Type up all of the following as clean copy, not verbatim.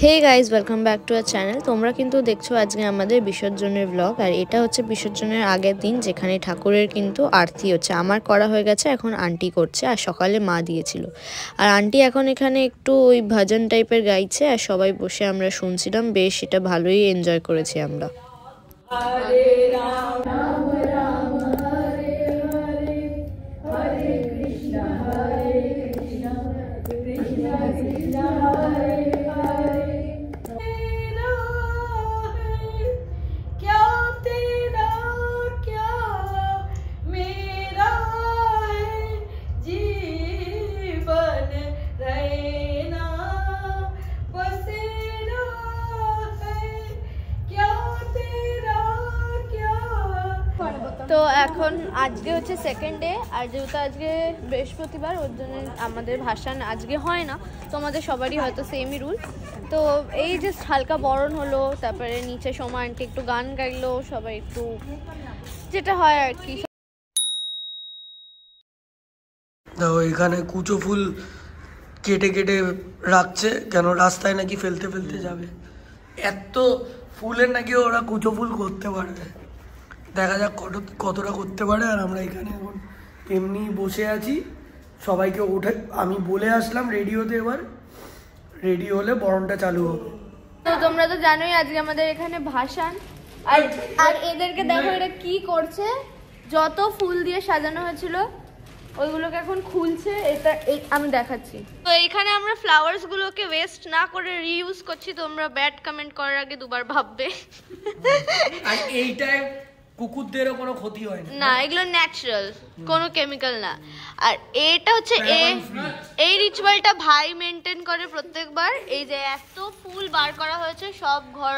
Hey guys welcome back to our channel. তোমরা কিন্তু দেখছো আজকে আমাদের বিসর্জনের ব্লগ। আর এটা হচ্ছে বিসর্জনের আগের দিন, যেখানে ঠাকুরের কিন্তু আরতি হচ্ছে। আমার করা হয়ে গেছে, এখন আন্টি করছে, আর সকালে মা দিয়েছিল। আর আন্টি এখন এখানে একটু ওই ভজন টাইপের গাইছে, আর সবাই বসে আমরা শুনছিলাম। বেশ এটা ভালোই এনজয় করেছি আমরা। হরে রাম রাম রাম হরে হরে হরে কৃষ্ণ হরে কৃষ্ণ কৃষ্ণ কৃষ্ণ হরে তো এখন আজকে হচ্ছে সেকেন্ড ডে, আর যেহেতু আজকে বৃহস্পতিবার, ওর জন্য আমাদের ভাসান আজকে হয় না। তো আমাদের সবারই হয়তো সেমই রুল। তো এই যে হালকা বরণ হলো, তারপরে নিচে সোমা আন্টি একটু গান গাইলো, সবাই একটু যেটা হয় আর কি। এখানে কুচো ফুল কেটে কেটে রাখছে, কেন রাস্তায় নাকি ফেলতে ফেলতে যাবে। এত ফুলের নাকি ওরা কুচো ফুল করতে পারবে, দেখা যাক কতটা করতে পারে। আর আমরা এখানে এখন এমনি বসে আছি, সবাইকে উঠে আমি বলে আসলাম রেডি হতে। এবার রেডি হলে বরণটা চালু হবে। তো তোমরা তো জানোই আজকে আমাদের এখানে ভাসান। আর এদেরকে দেখো এটা কি করছে, যত ফুল দিয়ে সাজানো হয়েছিল ওইগুলোকে এখন খুলছে। এটা আমি দেখাচ্ছি। তো এইখানে আমরা ফ্লাওয়ার্স গুলোকে ওয়েস্ট না করে রিইউজ করছি। তোমরা ব্যাড কমেন্ট করার আগে দুবার ভাববে। আর এইটাই কুকুরদেরও কোনো ক্ষতি হয় না, এগুলো ন্যাচারাল, কোনো কেমিক্যাল না। আর এটা হচ্ছে এই রিচুয়ালটা ভাই মেনটেন করে প্রত্যেকবার। এই যে এত ফুল বার করা হয়েছে, সব ঘর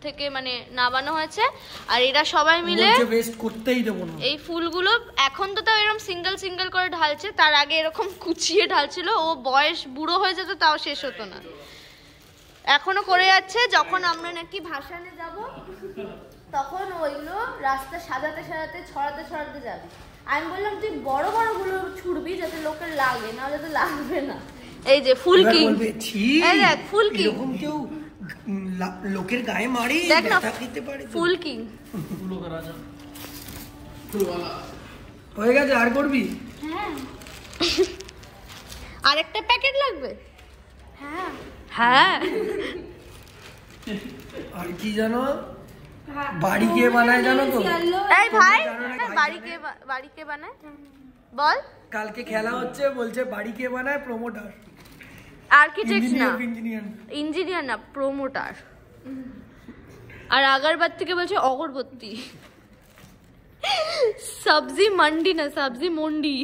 থেকে মানে নামানো হয়েছে, আর এরা সবাই মিলে ওয়েস্ট করতেই দেব না। এই ফুলগুলো এখন তো তাও এরকম সিঙ্গেল সিঙ্গেল করে ঢালছে, তার আগে এরকম কুচিয়ে ঢালছিল। ও বয়স বুড়ো হয়ে যেত, তাও শেষ হতো না, এখনো করে যাচ্ছে। যখন আমরা নাকি ভাসানে যাব, তখন ওইগুলো রাস্তা সাজাতে সাজাতে ছড়াতে ছড়াতে যাবে। আমি বললাম তুই বড় বড় গুলো ছুড়বি যাতে লোকের লাগে, নাহলে তো লাগবে না। এই যে ফুল কিং, এই দেখ ফুল কিং, এরকম কেউ লোকের গায়ে মারি ব্যথা খেতে পারে। ফুল কিং হয়ে গেছে, আর করবি? হ্যাঁ। আরেকটা প্যাকেট লাগবে? হ্যাঁ হ্যাঁ। আর কি জানো, বাড়ি কে বানায় জানো তো? এই ভাই, বাড়ি কে বানায় বল? কালকে খেলা হচ্ছে, বলছে বাড়ি কে বানায়? প্রমোটার, আর্কিটেক্ট না, ইঞ্জিনিয়ার না, প্রমোটার। আর আগরবাতি কে বলছে অগরবত্তি। সবজি মান্ডি না, সবজি মন্ডি।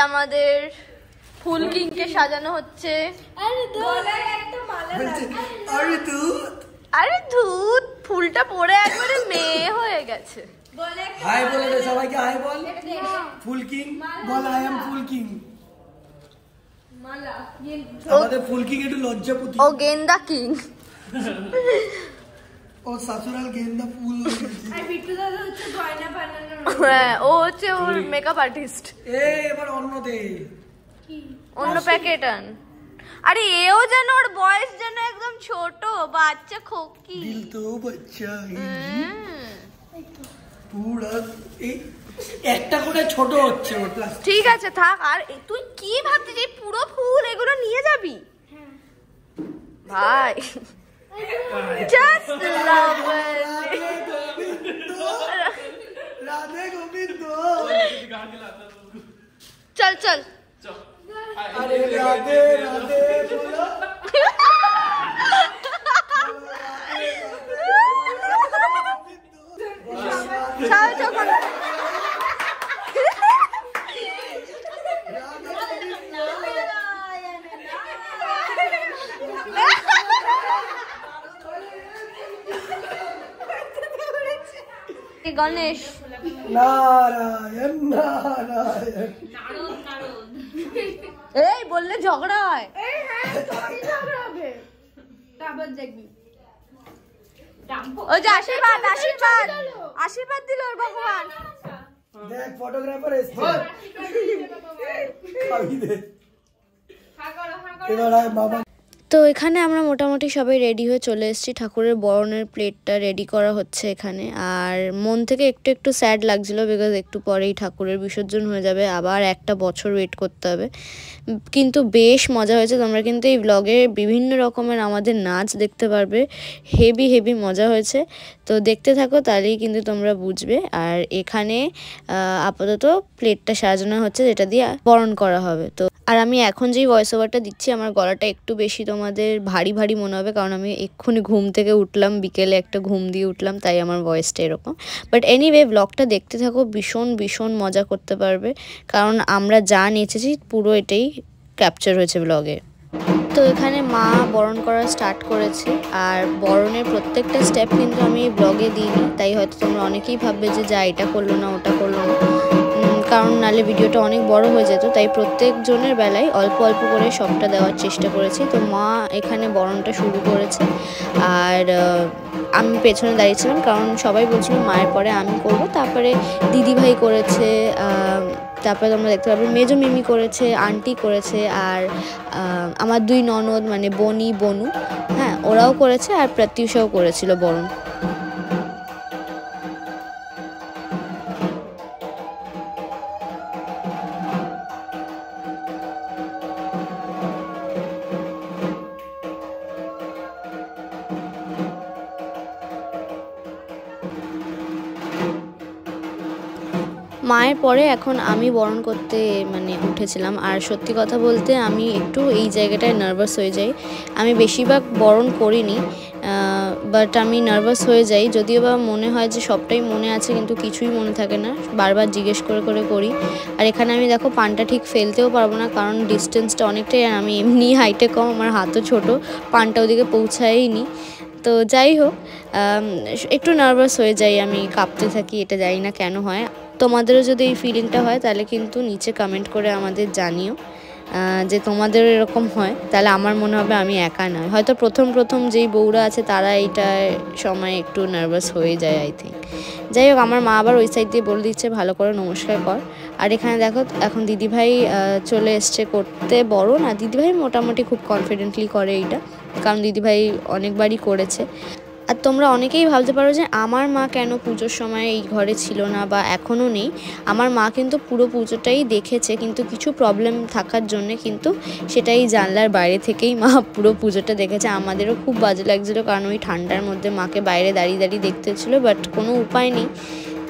আমাদের ফুল কিং কে সাজানো হচ্ছে। আরে ধুত, ফুলটা পরে একবারে মেয়ে হয়ে গেছে। হাই বলে দে সবাইকে, হাই বল। ফুল কিং বল, আই এম ফুল কিং। আমাদের ফুল কিং একটু লজ্জাপতি। ও গেন্দা কিং, ও সাসুরাল গেন্দা ফুল। আর বিট্টু দাদা হচ্ছে গয়না বানানো। হ্যাঁ, ও হচ্ছে ওর মেকআপ আর্টিস্ট। এবার অন্য দে, অন্য প্যাকেট আন। আরে এও যেন, ওর বয়স যেন একদম ছোট বাচ্চা খোকি। দিল তো বাচ্চা পুরা এই একটা করে ছোট হচ্ছে ওর। ঠিক আছে থাক। আর তুই কি ভাবছিস, এই পুরো ফুল এগুলো নিয়ে যাবি? ভাই জাস্ট লাভ রাধে গোবিন্দ। চল চল। আরে রাধে রাধে বলো। চল চল। গণেশ নারায়ণ নারায়ণ। এই বললে ঝগড়া হয়। ওই যে আশীর্বাদ আশীর্বাদ আশীর্বাদ দিল ওর ভগবান। দেখ ফটোগ্রাফার এসছে খাবি দে এবার আয় বাবা। তো এখানে আমরা মোটামুটি সবাই রেডি হয়ে চলে এসেছি, ঠাকুরের বরণের প্লেটটা রেডি করা হচ্ছে এখানে। আর মন থেকে একটু একটু স্যাড লাগছিলো, বিকজ একটু পরেই ঠাকুরের বিসর্জন হয়ে যাবে, আবার একটা বছর ওয়েট করতে হবে। কিন্তু বেশ মজা হয়েছে, তোমরা কিন্তু এই ব্লগে বিভিন্ন রকমের আমাদের নাচ দেখতে পারবে, হেভি হেভি মজা হয়েছে। তো দেখতে থাকো, তাহলেই কিন্তু তোমরা বুঝবে। আর এখানে আপাতত প্লেটটা সাজানো হচ্ছে, যেটা দিয়ে বরণ করা হবে। তো আর আমি এখন যেই ভয়েস ওভারটা দিচ্ছি, আমার গলাটা একটু বেশি তোমাদের ভারী ভারী মনে হবে, কারণ আমি এক্ষুনি ঘুম থেকে উঠলাম, বিকেলে একটা ঘুম দিয়ে উঠলাম, তাই আমার ভয়েসটা এরকম। বাট এনিওয়ে, ব্লগটা দেখতে থাকো, ভীষণ ভীষণ মজা করতে পারবে, কারণ আমরা যা নেচেছি পুরো এটাই ক্যাপচার হয়েছে ব্লগে। তো এখানে মা বরণ করা স্টার্ট করেছে, আর বরণের প্রত্যেকটা স্টেপ কিন্তু আমি এই ব্লগে দিইনি, তাই হয়তো তোমরা অনেকেই ভাববে যে যা এটা করলো না ওটা করলো না, কারণ নালে ভিডিওটা অনেক বড় হয়ে যেত, তাই প্রত্যেকজনের বেলায় অল্প অল্প করে সবটা দেওয়ার চেষ্টা করেছি। তো মা এখানে বরণটা শুরু করেছে, আর আমি পেছনে দাঁড়িয়েছিলাম, কারণ সবাই বলছিল মায়ের পরে আমি করব, তারপরে দিদিভাই করেছে, তারপরে তোমরা দেখতে পাবে মেজো মিমি করেছে, আন্টি করেছে, আর আমার দুই ননদ মানে বনি বনু, হ্যাঁ ওরাও করেছে, আর প্রত্যুষাও করেছিল বরণ। মায়ের পরে এখন আমি বরণ করতে মানে উঠেছিলাম, আর সত্যি কথা বলতে আমি একটু এই জায়গাটায় নার্ভাস হয়ে যাই। আমি বেশিরভাগ বরণ করিনি, বাট আমি নার্ভাস হয়ে যাই, যদিও বা মনে হয় যে সবটাই মনে আছে, কিন্তু কিছুই মনে থাকে না, বারবার জিজ্ঞেস করে করে করি। আর এখানে আমি দেখো পানটা ঠিক ফেলতেও পারবো না, কারণ ডিস্টেন্সটা অনেকটাই, আর আমি এমনি হাইটে কম, আমার হাতও ছোটো, পানটা ওদিকে পৌঁছায়নি। তো যাই হোক, একটু নার্ভাস হয়ে যাই, আমি কাঁপতে থাকি, এটা জানি না কেন হয়। তোমাদেরও যদি এই ফিলিংটা হয়, তাহলে কিন্তু নিচে কমেন্ট করে আমাদের জানিও যে তোমাদের এরকম হয়, তাহলে আমার মনে হবে আমি একা নয়। হয়তো প্রথম প্রথম যেই বউরা আছে তারা এইটার সময় একটু নার্ভাস হয়ে যায় আই থিঙ্ক। যাই হোক, আমার মা আবার ওই সাইড দিয়ে বলে দিচ্ছে ভালো করে নমস্কার কর। আর এখানে দেখো এখন দিদিভাই চলে এসছে করতে বড় না, দিদিভাই মোটামুটি খুব কনফিডেন্টলি করে এইটা, কারণ দিদিভাই অনেকবারই করেছে। আর তোমরা অনেকেই ভাবতে পারো যে আমার মা কেন পুজোর সময় এই ঘরে ছিল না বা এখনও নেই। আমার মা কিন্তু পুরো পুজোটাই দেখেছে, কিন্তু কিছু প্রবলেম থাকার জন্যে কিন্তু সেটাই জানলার বাইরে থেকেই মা পুরো পুজোটা দেখেছে। আমাদেরও খুব বাজে লাগছিলো, কারণ ওই ঠান্ডার মধ্যে মাকে বাইরে দাঁড়িয়ে দাঁড়িয়ে দেখতে হচ্ছিলো, বাট কোনো উপায় নেই,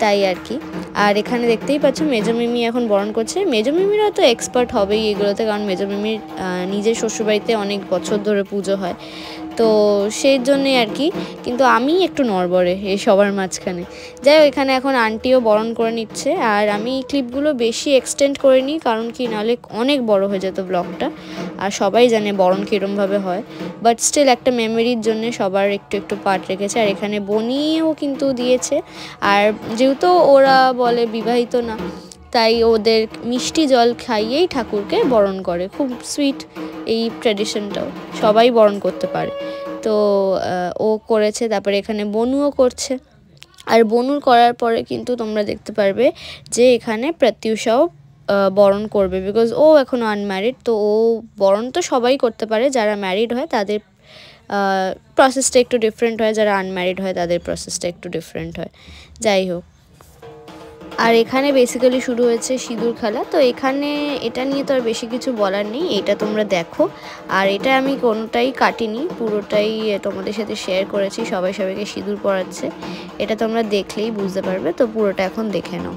তাই আর কি। আর এখানে দেখতেই পাচ্ছ মেজো মিমি এখন বরণ করছে। মেজো মিমিরা তো এক্সপার্ট হবেই এগুলোতে, কারণ মেজো মিমির নিজের শ্বশুরবাড়িতে অনেক বছর ধরে পুজো হয়, তো সেই জন্যে আর কি। কিন্তু আমি একটু নড়বড়ে এই সবার মাঝখানে। যাই হোক, এখানে এখন আন্টিও বরণ করে নিচ্ছে, আর আমি ক্লিপগুলো বেশি এক্সটেন্ড করে নিই, কারণ কি নাহলে অনেক বড় হয়ে যেত ব্লগটা, আর সবাই জানে বরণ কীরমভাবে হয়, বাট স্টিল একটা মেমোরির জন্য সবার একটু একটু পার্ট রেখেছে। আর এখানে বনিও কিন্তু দিয়েছে, আর যেহেতু ওরা বলে বিবাহিত না, তাই ওদের মিষ্টি জল খাইয়েই ঠাকুরকে বরণ করে। খুব সুইট এই ট্র্যাডিশনটাও, সবাই বরণ করতে পারে। তো ও করেছে, তারপরে এখানে বনুও করছে। আর বনুর করার পরে কিন্তু তোমরা দেখতে পারবে যে এখানে প্রত্যুষাও বরণ করবে, বিকজ ও এখনও আনম্যারিড। তো ও বরণ তো সবাই করতে পারে, যারা ম্যারিড হয় তাদের প্রসেসটা একটু ডিফারেন্ট হয়, যারা আনম্যারিড হয় তাদের প্রসেসটা একটু ডিফারেন্ট হয়। যাই হোক, আর এখানে বেসিক্যালি শুরু হয়েছে সিঁদুর খেলা। তো এখানে এটা নিয়ে তো আর বেশি কিছু বলার নেই, এটা তোমরা দেখো। আর এটা আমি কোনোটাই কাটিনি, পুরোটাই তোমাদের সাথে শেয়ার করেছি, সবাই সবাইকে সিঁদুর পরাচ্ছে, এটা তোমরা দেখলেই বুঝতে পারবে। তো পুরোটা এখন দেখে নাও।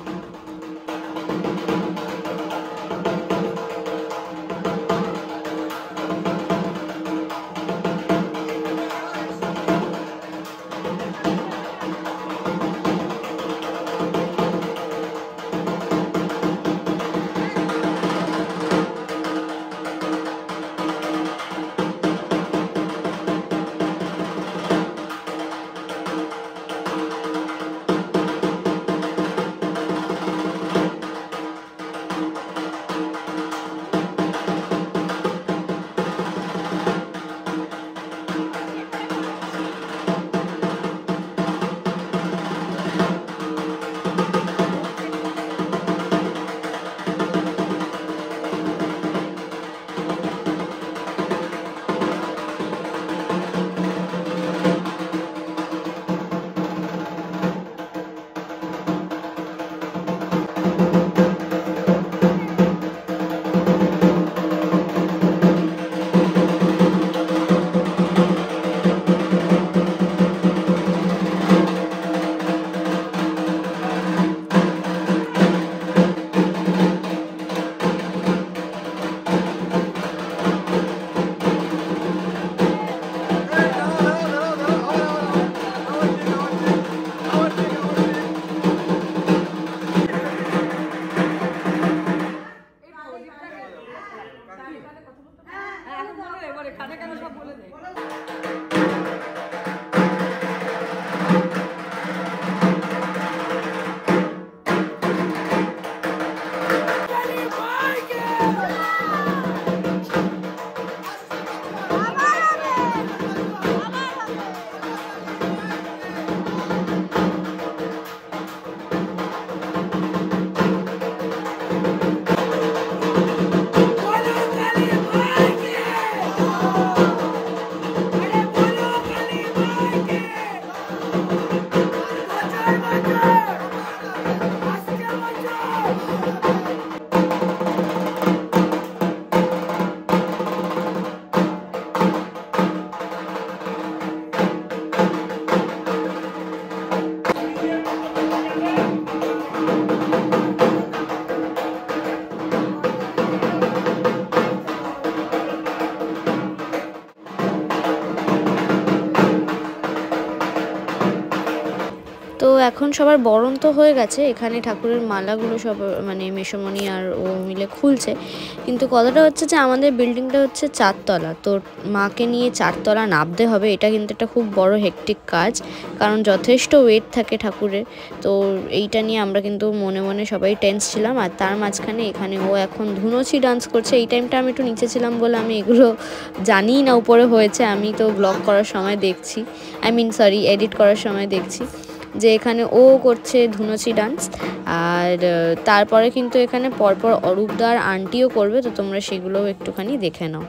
তো এখন সবার বরণ তো হয়ে গেছে, এখানে ঠাকুরের মালাগুলো সব মানে মেসোমণি আর ও মিলে খুলছে। কিন্তু কথাটা হচ্ছে যে আমাদের বিল্ডিংটা হচ্ছে 4 তলা, তো মাকে নিয়ে 4 তলা নামতে হবে, এটা কিন্তু একটা খুব বড় হেক্টিক কাজ, কারণ যথেষ্ট ওয়েট থাকে ঠাকুরের। তো এইটা নিয়ে আমরা কিন্তু মনে মনে সবাই টেন্স ছিলাম। আর তার মাঝখানে এখানে ও এখন ধুনুচি ডান্স করছে। এই টাইমটা আমি একটু নিচে ছিলাম বলে আমি এগুলো জানিই না উপরে হয়েছে, আমি তো ব্লগ করার সময় দেখছি, এডিট করার সময় দেখছি যে এখানে ও করছে ধুনুচি ডান্স। আর তারপরে কিন্তু এখানে পরপর অরূপদা আর আন্টিও করবে, তো তোমরা সেগুলোও একটুখানি দেখে নাও।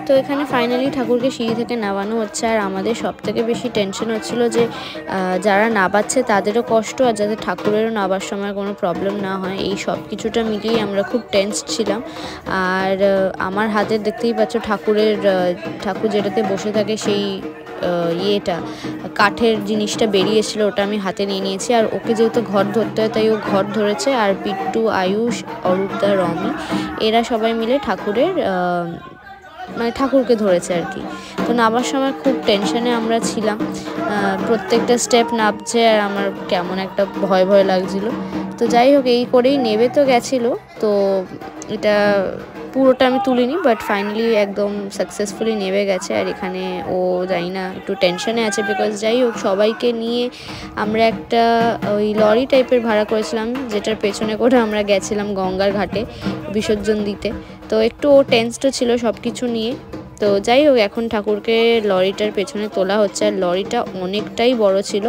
তো এখানে ফাইনালি ঠাকুরকে সিঁড়ি থেকে নামানো হচ্ছে। আর আমাদের সব থেকে বেশি টেনশন হচ্ছিল যে যারা নামাচ্ছে তাদেরও কষ্ট, আর যাতে ঠাকুরেরও নামার সময় কোনো প্রবলেম না হয়, এই সব কিছুটা মিলিয়ে আমরা খুব টেনসড ছিলাম। আর আমার হাতে দেখতেই পাচ্ছ ঠাকুর যেটাতে বসে থাকে সেই ইয়েটা কাঠের জিনিসটা বেরিয়েছিল, ওটা আমি হাতে নিয়ে নিয়েছি। আর ওকে যেহেতু ঘর ধরতে হয় তাই ও ঘর ধরেছে। আর বিট্টু, আয়ুষ, অরূপদা, রমি এরা সবাই মিলে ঠাকুরকে ধরেছে আর কি। তো নামার সময় খুব টেনশনে আমরা ছিলাম, প্রত্যেকটা স্টেপ নামছে আর আমার কেমন একটা ভয় ভয় লাগছিল। তো যাই হোক, এই করেই নেবে তো গেছিলো। তো এটা পুরোটা আমি তুলিনি, বাট ফাইনালি একদম সাকসেসফুলি নেমে গেছে। আর এখানে ও জানি না একটু টেনশনে আছে, বিকজ যাই হোক সবাইকে নিয়ে আমরা একটা ওই লরি টাইপের ভাড়া করেছিলাম, যেটার পেছনে করে আমরা গেছিলাম গঙ্গার ঘাটে বিসর্জন দিতে। তো একটু ও টেন্সড ছিল সব কিছু নিয়ে। তো যাই হোক, এখন ঠাকুরকে লরিটার পেছনে তোলা হচ্ছে। আর লরিটা অনেকটাই বড় ছিল,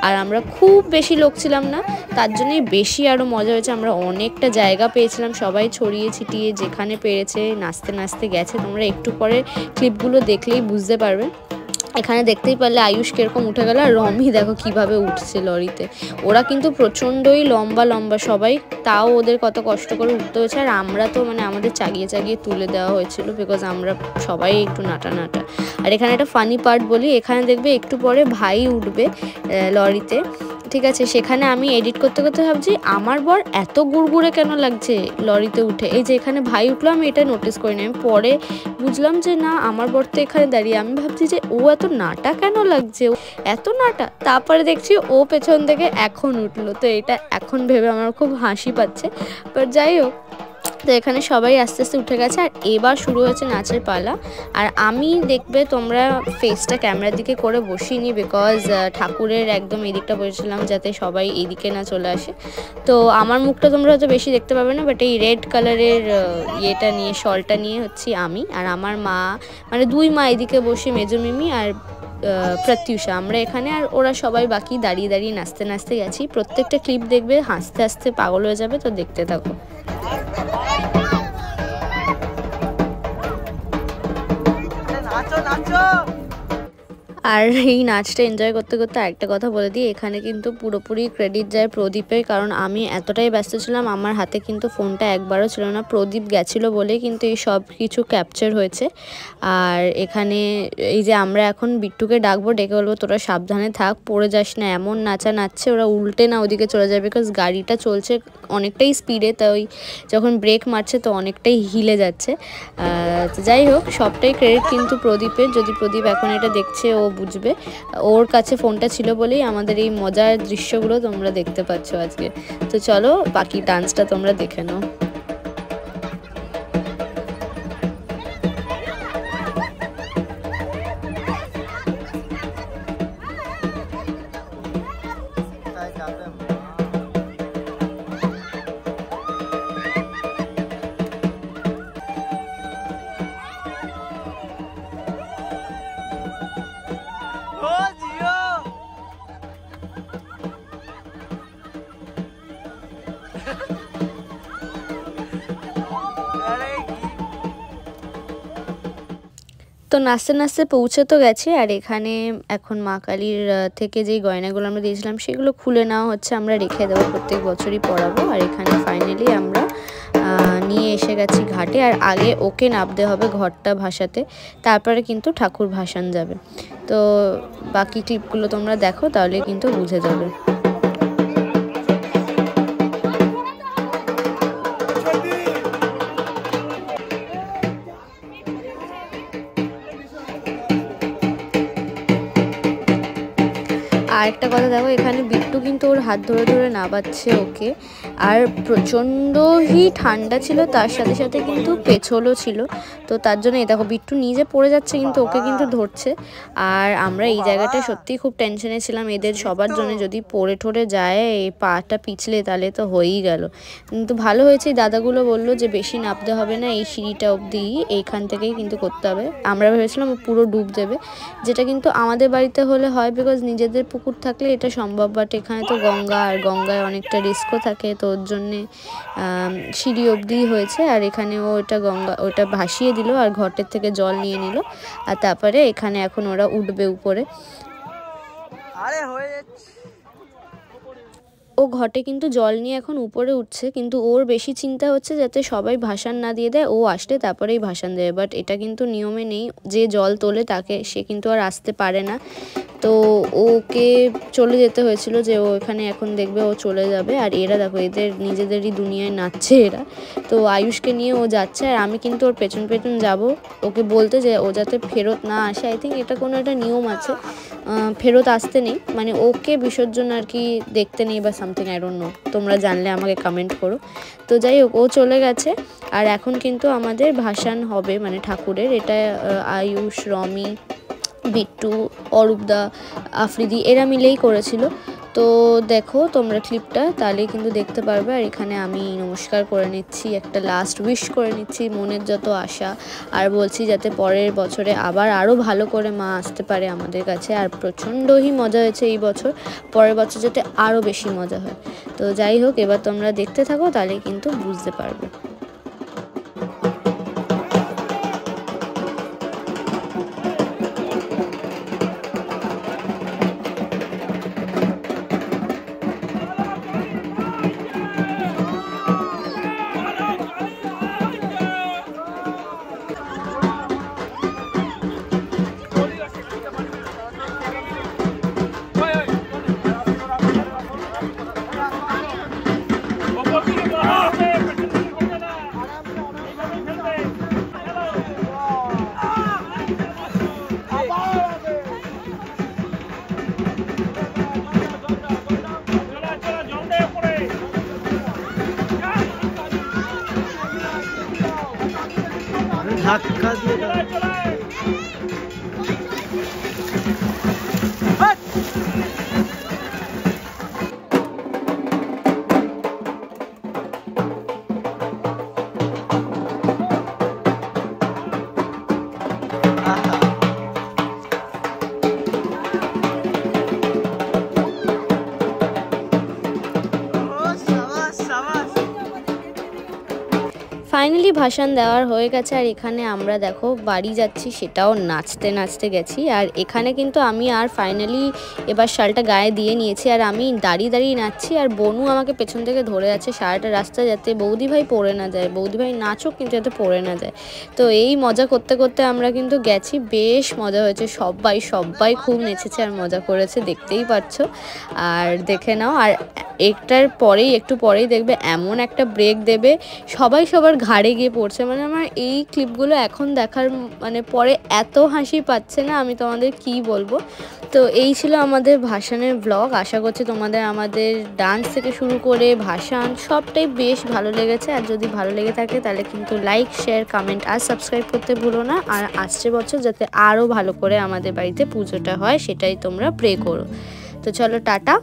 আর আমরা খুব বেশি লোক ছিলাম না, তার জন্যই বেশি আরও মজা হয়েছে। আমরা অনেকটা জায়গা পেয়েছিলাম, সবাই ছড়িয়ে ছিটিয়ে যেখানে পেরেছে নাচতে নাচতে গেছে। তোমরা একটু পরে ক্লিপগুলো দেখলেই বুঝতে পারবে। এখানে দেখতেই পারলে আয়ুষ কিরকম উঠে গেল, আর রমি দেখো কিভাবে উঠছে লরিতে। ওরা কিন্তু প্রচণ্ডই লম্বা লম্বা সবাই, তাও ওদের কত কষ্ট করে উঠতে হয়েছে। আর আমরা তো আমাদের চাগিয়ে চাগিয়ে তুলে দেওয়া হয়েছিল, বিকজ আমরা সবাই একটু নাটা নাটা। আর এখানে একটা ফানি পার্ট বলি, এখানে দেখবে একটু পরে ভাই উঠবে লরিতে, ঠিক আছে? সেখানে আমি এডিট করতে করতে ভাবছি আমার বর এত গুড়গুড়ে কেন লাগছে লরিতে উঠে। এই যে এখানে ভাই উঠলো, আমি এটা নোটিস করিনি, আমি পরে বুঝলাম যে না, আমার বর তো এখানে দাঁড়িয়ে। আমি ভাবছি যে ও এত নাটা কেন লাগছে, এত নাটা। তারপরে দেখছি ও পেছন থেকে এখন উঠলো। তো এটা এখন ভেবে আমার খুব হাসি পাচ্ছে। বাট যাই হোক, তো এখানে সবাই আস্তে আস্তে উঠে গেছে আর এবার শুরু হয়েছে নাচের পালা। আর আমি দেখবে তোমরা ফেসটা ক্যামেরার দিকে করে বসিনি, বিকজ ঠাকুরের একদম এদিকটা বসেছিলাম যাতে সবাই এইদিকে না চলে আসে। তো আমার মুখটা তোমরা হয়তো বেশি দেখতে পাবে না, বাট এই রেড কালারের ইয়েটা নিয়ে, শলটা নিয়ে হচ্ছি আমি আর আমার মা, মানে দুই মা এদিকে বসে, মেজো মিমি আর প্রত্যুষা, আমরা এখানে। আর ওরা সবাই বাকি দাঁড়িয়ে দাঁড়িয়ে নাচতে নাচতে গেছি। প্রত্যেকটা ক্লিপ দেখবে হাসতে হাসতে পাগল হয়ে যাবে, তো দেখতে থাকো। আর এই নাচটা এনজয় করতে করতে আরেকটা কথা বলে দিই, এখানে কিন্তু পুরোপুরি ক্রেডিট যায় প্রদীপের, কারণ আমি এতটাই ব্যস্ত ছিলাম আমার হাতে কিন্তু ফোনটা একবারও ছিল না। প্রদীপ গেছিলো বলে কিন্তু এই সব কিছু ক্যাপচার হয়েছে। আর এখানে এই যে আমরা এখন বিট্টুকে ডাকবো, ডেকে বলবো তোরা সাবধানে থাক, পড়ে যাস না, এমন নাচা নাচছে, ওরা উল্টে না ওদিকে চলে যাবে, বিকজ গাড়িটা চলছে অনেকটাই স্পিডে, তাই যখন ব্রেক মারছে তো অনেকটাই হিলে যাচ্ছে। তো যাই হোক, সবটাই ক্রেডিট কিন্তু প্রদীপের। যদি প্রদীপ এখন এটা দেখছে ও বুঝবে, ওর কাছে ফোনটা ছিল বলেই আমাদের এই মজার দৃশ্যগুলো তোমরা দেখতে পাচ্ছ আজকে। তো চলো বাকি ডান্সটা তোমরা দেখে নাও। তো নাচতে নাচতে পৌঁছে তো গেছে, আর এখানে এখন মা কালীর থেকে যেই গয়নাগুলো আমরা দিয়েছিলাম সেগুলো খুলে নেওয়া হচ্ছে, আমরা রেখে দেবো, প্রত্যেক বছরই পরাবো। আর এখানে ফাইনালি আমরা নিয়ে এসে গেছি ঘাটে, আর আগে ওকে নামতে হবে ঘরটা ভাসাতে, তারপরে কিন্তু ঠাকুর ভাসান যাবে। তো বাকি ক্লিপগুলো তোমরা দেখো, তাহলে কিন্তু বুঝে যাবে। আর একটা কথা দেখো, এখানে বিট্টু কিন্তু ওর হাত ধরে ধরে নামাচ্ছে ওকে, আর প্রচণ্ডই ঠান্ডা ছিল, তার সাথে সাথে কিন্তু পেছলও ছিল। তো তার জন্য এই দেখো বিট্টু নিজে পড়ে যাচ্ছে কিন্তু ওকে কিন্তু ধরছে। আর আমরা এই জায়গাটা সত্যিই খুব টেনশনে ছিলাম এদের সবার জন্য, যদি পড়ে ঠরে যায় এই পাটা পিছলে তাহলে তো হয়েই গেল। কিন্তু ভালো হয়েছে, দাদাগুলো বললো যে বেশি নামতে হবে না, এই সিঁড়িটা অবধি এইখান থেকেই কিন্তু করতে হবে। আমরা ভেবেছিলাম পুরো ডুব দেবে, যেটা কিন্তু আমাদের বাড়িতে হলে হয়, বিকজ নিজেদের পুকুর থাকলে এটা সম্ভব, বাট এখানে তো গঙ্গা, আর গঙ্গায় অনেকটা রিস্কও থাকে, তো ওর জন্যে সিঁড়ি অবধি হয়েছে। আর এখানে ওটা ভাসিয়ে দিল আর ঘটের থেকে জল নিয়ে নিল, আর তারপরে এখানে এখন ওরা উঠবে উপরে। ও ঘটে কিন্তু জল নিয়ে এখন উপরে উঠছে, কিন্তু ওর বেশি চিন্তা হচ্ছে যাতে সবাই ভাসান না দিয়ে দেয়, ও আসলে তারপরেই ভাসান দেবে। বাট এটা কিন্তু নিয়মে নেই, যে জল তোলে তাকে, সে কিন্তু আর আসতে পারে না। তো ওকে চলে যেতে হয়েছিল, যে ও এখানে এখন দেখবে ও চলে যাবে। আর এরা দেখো এদের নিজেদেরই দুনিয়ায় নাচছে এরা। তো আয়ুষকে নিয়ে ও যাচ্ছে, আর আমি কিন্তু ওর পেছন পেছন যাব ওকে বলতে, যে ও যাতে ফেরত না আসে। আই থিঙ্ক এটা কোনো একটা নিয়ম আছে, ফেরত আসতে নেই, মানে ওকে বিসর্জন আর কি দেখতে নেই বা সামথিং, আই ডোন্ট নো, তোমরা জানলে আমাকে কমেন্ট করো। তো যাই হোক, ও চলে গেছে, আর এখন কিন্তু আমাদের ভাসান হবে, মানে ঠাকুরের। এটা আয়ুষ, রমি, বিট্টু, অরূপদা, আফ্রিদি এরা মিলেই করেছিল। তো দেখো তোমরা ক্লিপটা, তাহলে কিন্তু দেখতে পারবে। আর এখানে আমি নমস্কার করে নিচ্ছি, একটা লাস্ট উইশ করে নিচ্ছি, মনের যত আশা, আর বলছি যাতে পরের বছরে আবার আরও ভালো করে মা আসতে পারে আমাদের কাছে। আর প্রচণ্ডই মজা হয়েছে এই বছর, পরের বছর যাতে আরও বেশি মজা হয়। তো যাই হোক, এবার তোমরা দেখতে থাকো, তাহলে কিন্তু বুঝতে পারবে। ধাক্কা দিয়ে ফাইনালি ভাসান দেওয়ার হয়ে গেছে। আর এখানে আমরা দেখো বাড়ি যাচ্ছি, সেটাও নাচতে নাচতে গেছি। আর এখানে কিন্তু আমি আর ফাইনালি এবার শালটা গায়ে দিয়ে নিয়েছি, আর আমি দাঁড়িয়ে দাঁড়িয়ে নাচছি, আর বনু আমাকে পেছন থেকে ধরে যাচ্ছে সারাটা রাস্তা, যাতে বৌদিভাই পড়ে না যায়, বৌদিভাই নাচুক কিন্তু যাতে পড়ে না যায়। তো এই মজা করতে করতে আমরা কিন্তু গেছি, বেশ মজা হয়েছে, সবাই খুব নেচেছে আর মজা করেছে, দেখতেই পাচ্ছ। আর দেখে নাও, আর একটু পরেই দেখবে এমন একটা ব্রেক দেবে, সবাই সবার ঘাড়ে গিয়ে পড়ছে। মানে আমার এই ক্লিপগুলো এখন দেখার মানে পরে এত হাসি পাচ্ছে না, আমি তোমাদের কি বলবো। তো এই ছিল আমাদের ভাসানের ব্লগ। আশা করছি তোমাদের আমাদের ডান্স থেকে শুরু করে ভাসান সবটাই বেশ ভালো লেগেছে। আর যদি ভালো লেগে থাকে তাহলে কিন্তু লাইক, শেয়ার, কমেন্ট আর সাবস্ক্রাইব করতে ভুলো না। আর আসছে বছর যাতে আরও ভালো করে আমাদের বাড়িতে পুজোটা হয় সেটাই তোমরা প্রে করো। তো চলো টাটা।